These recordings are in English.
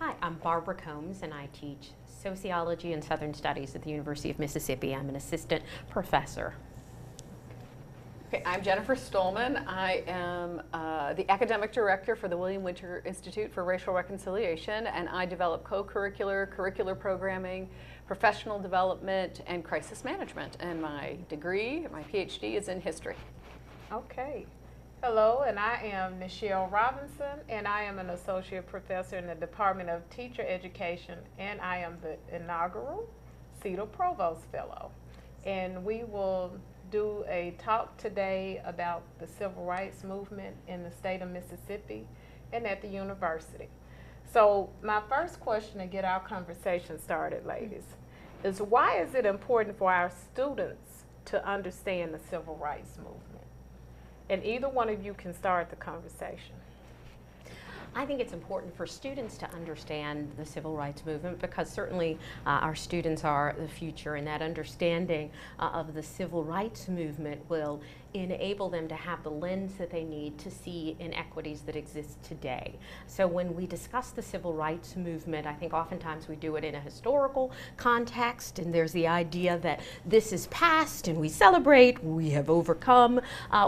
Hi, I'm Barbara Combs, and I teach sociology and Southern Studies at the University of Mississippi. I'm an assistant professor. Okay, I'm Jennifer Stolman. I am the academic director for the William Winter Institute for Racial Reconciliation, and I develop co-curricular, curricular programming, professional development, and crisis management. And my degree, my PhD, is in history. Okay. Hello, and I am Nichelle Robinson, and I am an associate professor in the Department of Teacher Education, and I am the inaugural CETL Provost Fellow. And we will do a talk today about the civil rights movement in the state of Mississippi and at the university. So my first question to get our conversation started, ladies, is why is it important for our students to understand the civil rights movement? And either one of you can start the conversation. I think it's important for students to understand the civil rights movement because certainly our students are the future, and that understanding of the civil rights movement will enable them to have the lens that they need to see inequities that exist today. So when we discuss the civil rights movement, I think oftentimes we do it in a historical context, and there's the idea that this is past and we celebrate, we have overcome,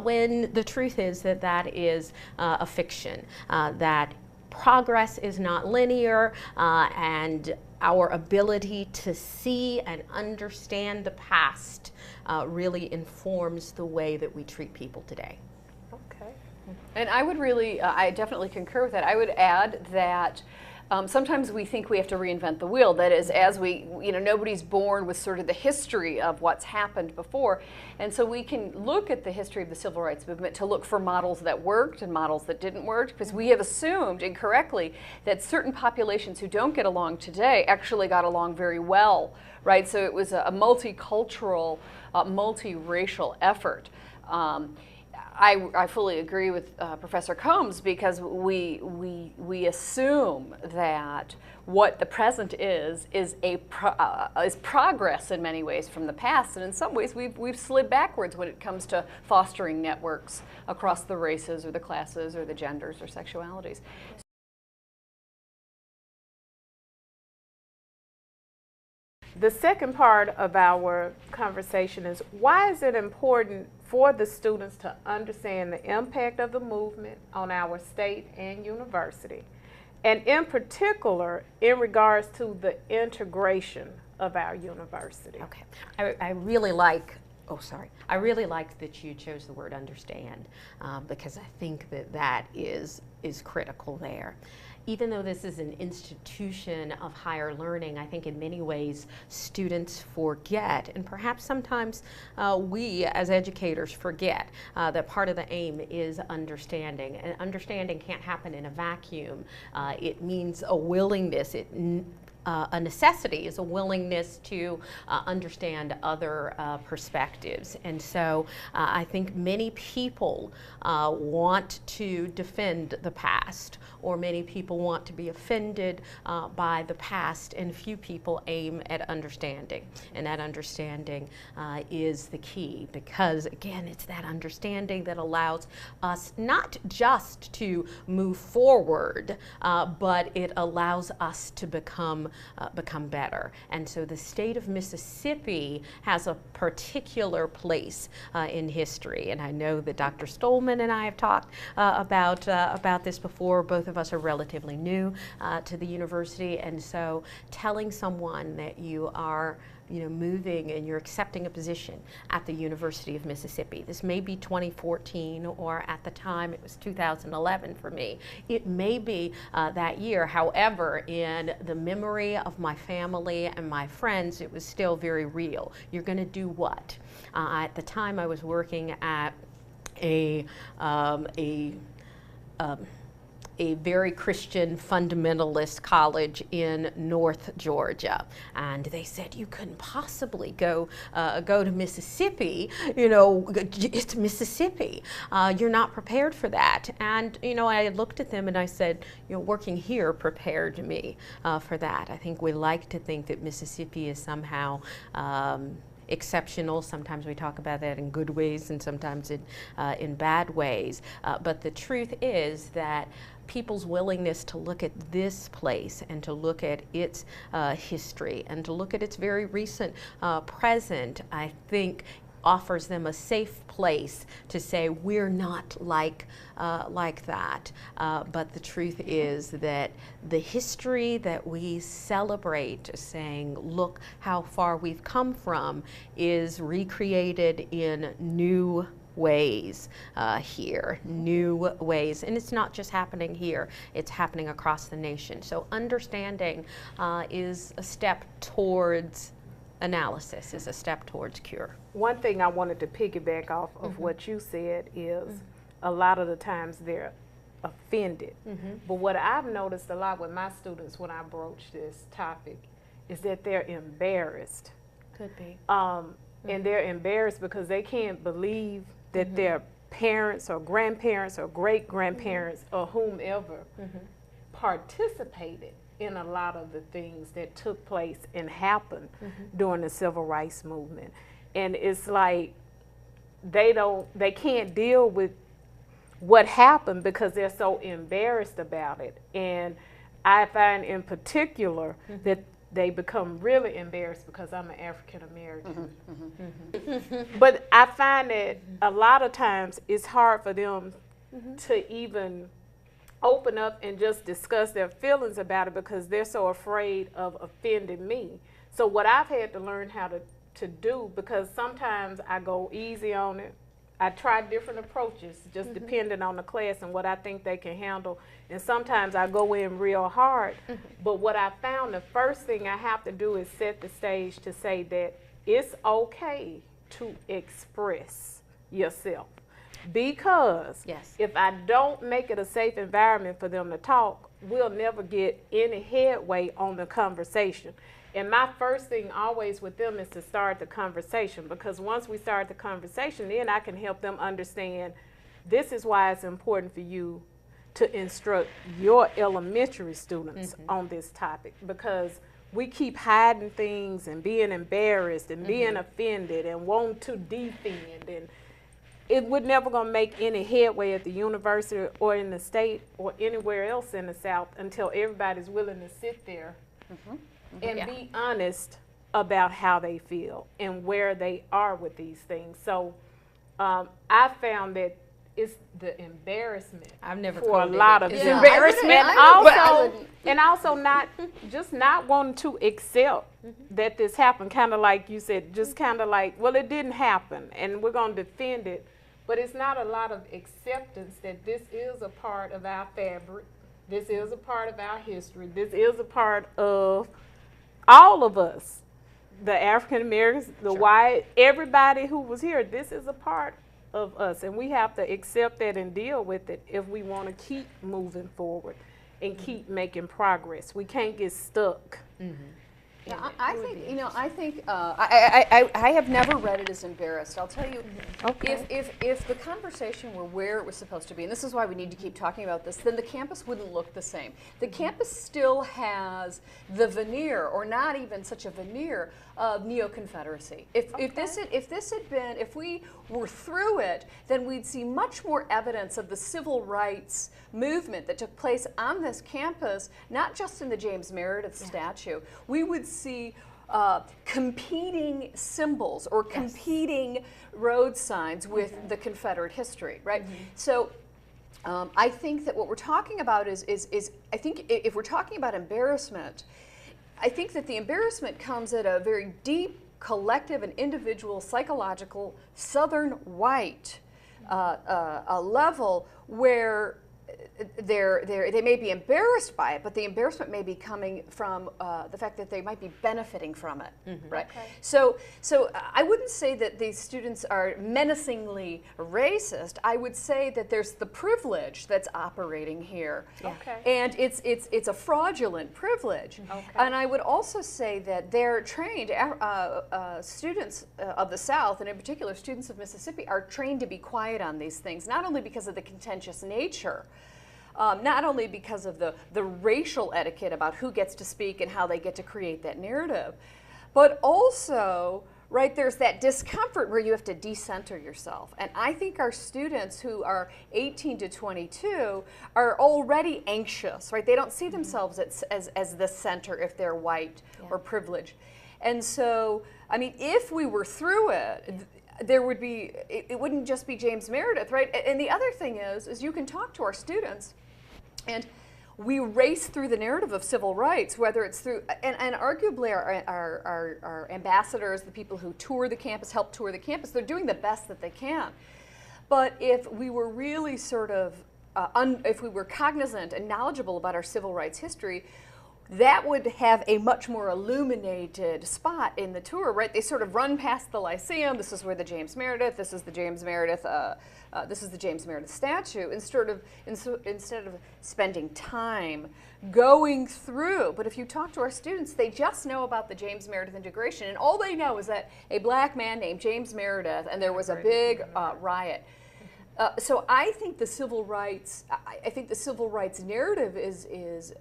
when the truth is that that is a fiction, that progress is not linear, and our ability to see and understand the past really informs the way that we treat people today. Okay. And I would really, I definitely concur with that. I would add that sometimes we think we have to reinvent the wheel. That is, as we, nobody's born with sort of the history of what's happened before. And so we can look at the history of the civil rights movement to look for models that worked and models that didn't work, because we have assumed incorrectly that certain populations who don't get along today actually got along very well, right? So it was a multicultural, multiracial effort. I fully agree with Professor Combs, because we assume that what the present is progress in many ways from the past, and in some ways we've slid backwards when it comes to fostering networks across the races or the classes or the genders or sexualities. The second part of our conversation is why is it important for the students to understand the impact of the movement on our state and university, and in particular in regards to the integration of our university? Okay, I really like that you chose the word understand, because I think that is critical there. Even though this is an institution of higher learning, I think in many ways students forget, and perhaps sometimes we as educators forget, that part of the aim is understanding. And understanding can't happen in a vacuum. It means a willingness. A necessity is a willingness to understand other perspectives. And so I think many people want to defend the past, or many people want to be offended by the past, and few people aim at understanding. And that understanding is the key, because again, it's that understanding that allows us not just to move forward, but it allows us to become better. And so the state of Mississippi has a particular place in history. And I know that Dr. Stolman and I have talked about this before. Both of us are relatively new to the university, and so telling someone that you are moving and you're accepting a position at the University of Mississippi. This may be 2014, or at the time it was 2011 for me. It may be that year. However, in the memory of my family and my friends, it was still very real. You're going to do what? At the time I was working at a very Christian fundamentalist college in North Georgia, and they said you couldn't possibly go to Mississippi. It's Mississippi. You're not prepared for that. And I looked at them and I said, working here prepared me for that. I think we like to think that Mississippi is somehow exceptional. Sometimes we talk about that in good ways and sometimes in bad ways. But the truth is that people's willingness to look at this place and to look at its history and to look at its very recent present, I think offers them a safe place to say we're not like that. But the truth is that the history that we celebrate, saying look how far we've come from, is recreated in new ways here, new ways. And it's not just happening here, it's happening across the nation. So understanding is a step towards analysis, is a step towards cure. One thing I wanted to piggyback off of what you said is a lot of the times they're offended. But what I've noticed a lot with my students when I broach this topic is that they're embarrassed. Could be. And they're embarrassed because they can't believe that their parents or grandparents or great-grandparents or whomever participated in a lot of the things that took place and happened during the civil rights movement. And it's like they can't deal with what happened because they're so embarrassed about it. And I find in particular that they become really embarrassed because I'm an African American. But I find that a lot of times it's hard for them to even open up and just discuss their feelings about it because they're so afraid of offending me. So what I've had to learn how to do, because sometimes I go easy on it, I try different approaches just depending on the class and what I think they can handle, and sometimes I go in real hard. But what I found, the first thing I have to do is set the stage to say that it's okay to express yourself. Because if I don't make it a safe environment for them to talk, we'll never get any headway on the conversation. And my first thing always with them is to start the conversation, because once we start the conversation, then I can help them understand this is why it's important for you to instruct your elementary students on this topic, because we keep hiding things and being embarrassed and being offended and wanting to defend, and it would never gonna make any headway at the university or in the state or anywhere else in the South until everybody's willing to sit there and be honest about how they feel and where they are with these things. So I found that it's the embarrassment for a lot of them. Embarrassment, and also not just not wanting to accept that this happened. Kind of like you said, just kind of like, well, it didn't happen, and we're going to defend it. But it's not a lot of acceptance that this is a part of our fabric. This is a part of our history. This is a part of all of us, the African Americans, the white, everybody who was here. This is a part of us, and we have to accept that and deal with it if we want to keep moving forward and keep making progress. We can't get stuck. Yeah, I think I have never read it as embarrassed. I'll tell you, if the conversation were where it was supposed to be, and this is why we need to keep talking about this, then the campus wouldn't look the same. The campus still has the veneer, or not even such a veneer, of neo-Confederacy. If we were through it, then we'd see much more evidence of the civil rights movement that took place on this campus, not just in the James Meredith statue. We would see competing symbols or competing road signs with the Confederate history, right? So I think that what we're talking about is I think if we're talking about embarrassment, I think that the embarrassment comes at a very deep, collective, and individual, psychological, Southern white a level where they may be embarrassed by it, but the embarrassment may be coming from the fact that they might be benefiting from it, right? So I wouldn't say that these students are menacingly racist. I would say that there's the privilege that's operating here, and it's a fraudulent privilege. And I would also say that they're trained students of the South, and in particular students of Mississippi, are trained to be quiet on these things, not only because of the contentious nature, not only because of the racial etiquette about who gets to speak and how they get to create that narrative, but also right, there's that discomfort where you have to decenter yourself. And I think our students who are 18 to 22 are already anxious, right? They don't see themselves as the center if they're white or privileged. And so, I mean, if we were through it, there would be, it wouldn't just be James Meredith, right? And the other thing is you can talk to our students, and we race through the narrative of civil rights, whether it's through, and arguably our ambassadors, the people who tour the campus, help tour the campus, they're doing the best that they can. But if we were really sort of, if we were cognizant and knowledgeable about our civil rights history, that would have a much more illuminated spot in the tour, right? They sort of run past the Lyceum. This is where the James Meredith. This is the James Meredith. This is the James Meredith statue. Instead of spending time going through, but if you talk to our students, they just know about the James Meredith integration, and all they know is that a black man named James Meredith, and there was a big riot. So I think the civil rights. I think the civil rights narrative is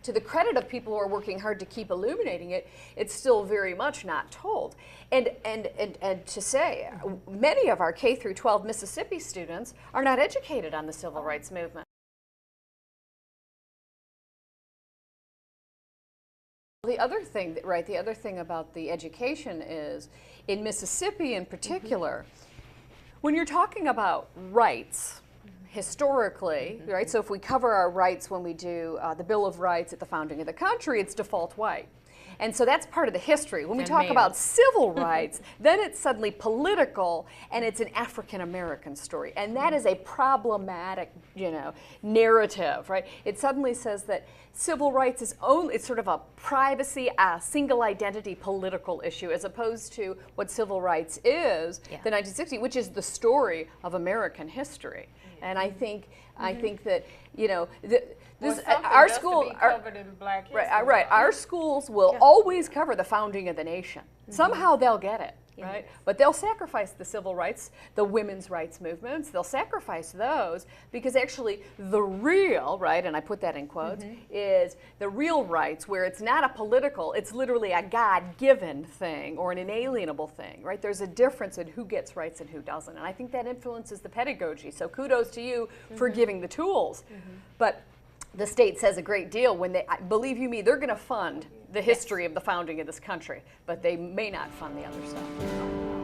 to the credit of people who are working hard to keep illuminating it, it's still very much not told. And to say, many of our K through 12 Mississippi students are not educated on the civil rights movement. The other thing, right, the other thing about the education is, in Mississippi in particular, when you're talking about rights, historically, right? So if we cover our rights when we do the Bill of Rights at the founding of the country, it's default white. And so that's part of the history. When we talk about civil rights, then it's suddenly political, and it's an African American story. And that is a problematic, narrative, right? It suddenly says that civil rights is only, it's sort of a privacy, a single identity political issue, as opposed to what civil rights is, the 1960s, which is the story of American history. And I think that, our school, our schools will always cover the founding of the nation. Somehow they'll get it, right? But they'll sacrifice the civil rights, the women's rights movements. They'll sacrifice those because actually the real, right, and I put that in quotes, is the real rights where it's not a political, it's literally a God-given thing or an inalienable thing, right? There's a difference in who gets rights and who doesn't. And I think that influences the pedagogy. So kudos to you for giving the tools. But the state says a great deal when they, believe you me, they're going to fund the history of the founding of this country, but they may not fund the other stuff.